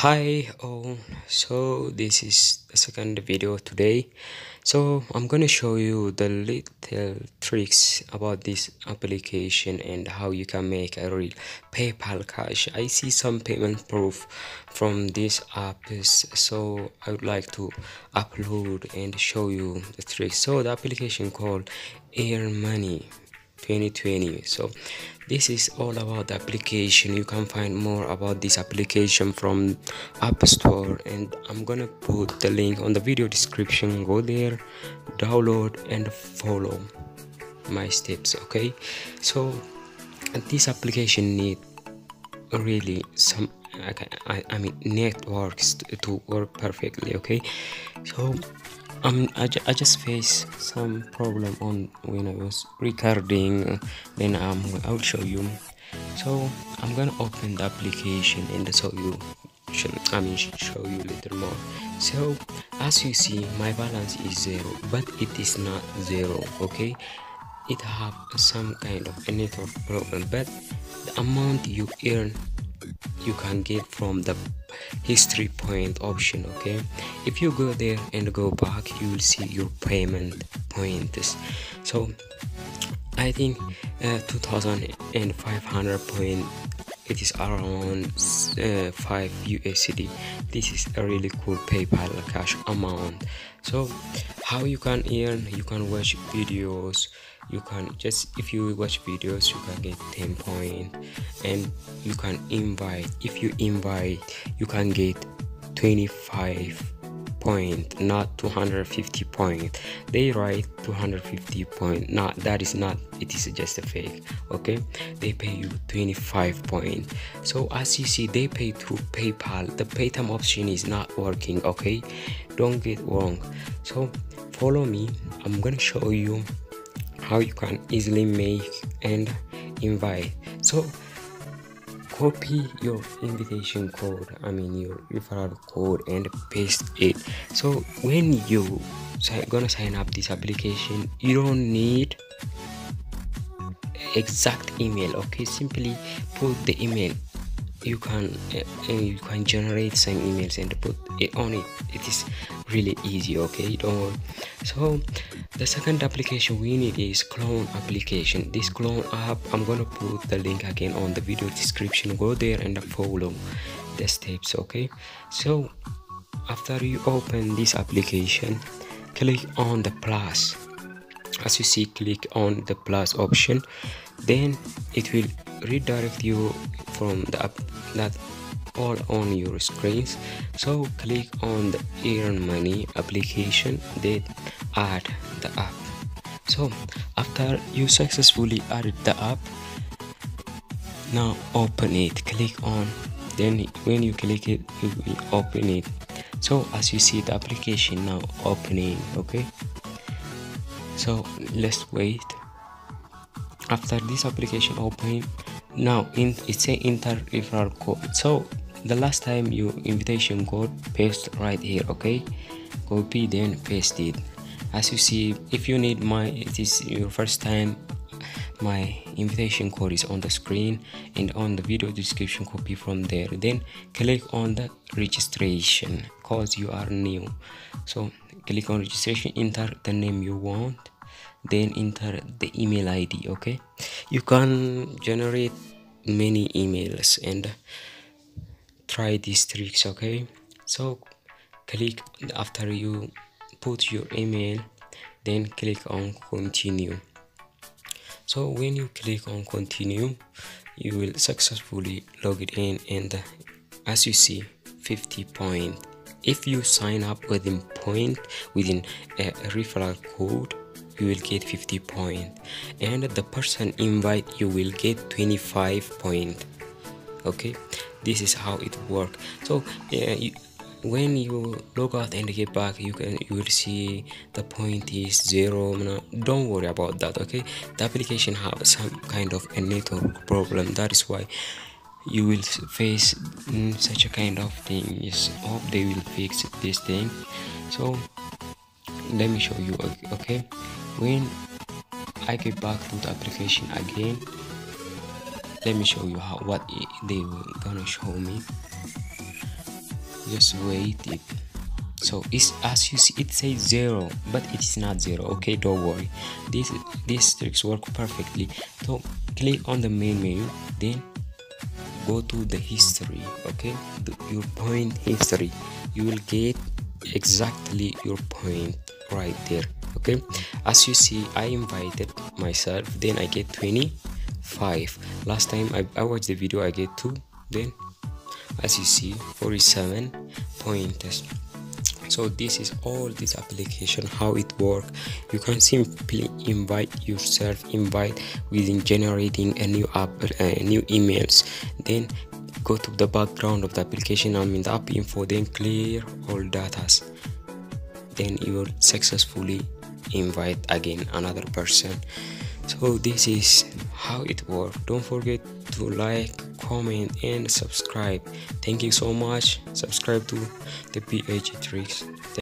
Hi all, so this is the second video today. So I'm gonna show you the little tricks about this application and how you can make a real PayPal cash. I see some payment proof from this app, so I would like to upload and show you the tricks. So the application called Air Money 2020. So this is all about the application. You can find more about this application from App Store, and I'm gonna put the link on the video description. Go there, download and follow my steps. Okay, so this application need really some I mean networks to work perfectly. Okay, so I just faced some problem on when I was recording. Then I will show you. So I'm gonna open the application and show you show you a little more. So as you see, my balance is 0, but it is not 0. Okay, it have some kind of a network problem, but the amount you earn you can get from the history point option. Okay, if you go there and go back, you will see your payment points. So I think 2500 point, it is around 5 USD. This is a really cool PayPal cash amount. So how you can earn, you can watch videos, you can just, if you watch videos you can get 10 point, and you can invite, if you invite you can get 25 point, not 250 point. They write 250 point, not, that is not, it is just a fake. Okay, they pay you 25 point. So as you see, they pay through PayPal. The paytime option is not working. Okay, don't get wrong. So follow me, I'm gonna show you how you can easily make and invite. So copy your invitation code, your referral code, and paste it. So when you gonna sign up this application, you don't need exact email. Okay, simply put the email. You can generate some emails and put it on it. It is really easy. Okay, don't worry. So the second application we need is clone application. This clone app, I'm gonna put the link again on the video description. Go there and follow the steps. Okay, so after you open this application, click on the plus. As you see, click on the plus option, then it will redirect you from the app that all on your screens. So click on the Earn Money application, then add the app. So after you successfully added the app, now open it, click on, then when you click it, you will open it. So as you see, the application now opening. Okay, so let's wait. After this application open, now it's a enter referral code. So the last time your invitation code, paste right here. Okay, copy then paste it. As you see, if you need it is your first time, my invitation code is on the screen and on the video description. Copy from there, then click on the registration cause you are new. So click on registration, enter the name you want, then enter the email ID. Okay, you can generate many emails and try these tricks. Okay, so click, after you put your email, then click on continue. So when you click on continue, you will successfully log it in, and as you see, 50 point. If you sign up within a referral code, you will get 50 point, and the person invite you will get 25 point. Okay, this is how it works. So when you log out and get back, you will see the point is 0. Don't worry about that. Okay, the application have some kind of a network problem, that is why you will face such a kind of thing. Yes, hope they will fix this thing. So let me show you. Okay, when I get back to the application again, let me show you what they were gonna show me. just wait it. So it's, as you see, it says 0, but it is not 0. Okay, don't worry, these tricks work perfectly. So click on the main menu, then go to the history. Okay, your point history, you will get exactly your point right there. Okay, as you see, I invited myself, then I get 25. Last time I watched the video, I get 2, then as you see 47 pointers. So this is all this application, how it works. You can simply invite yourself, invite within generating a new app, new emails, then go to the background of the application, I mean the app info, then clear all data, then you will successfully invite again another person. So this is how it works. Don't forget to like, comment and subscribe. Thank you so much. Subscribe to the PH Tricks.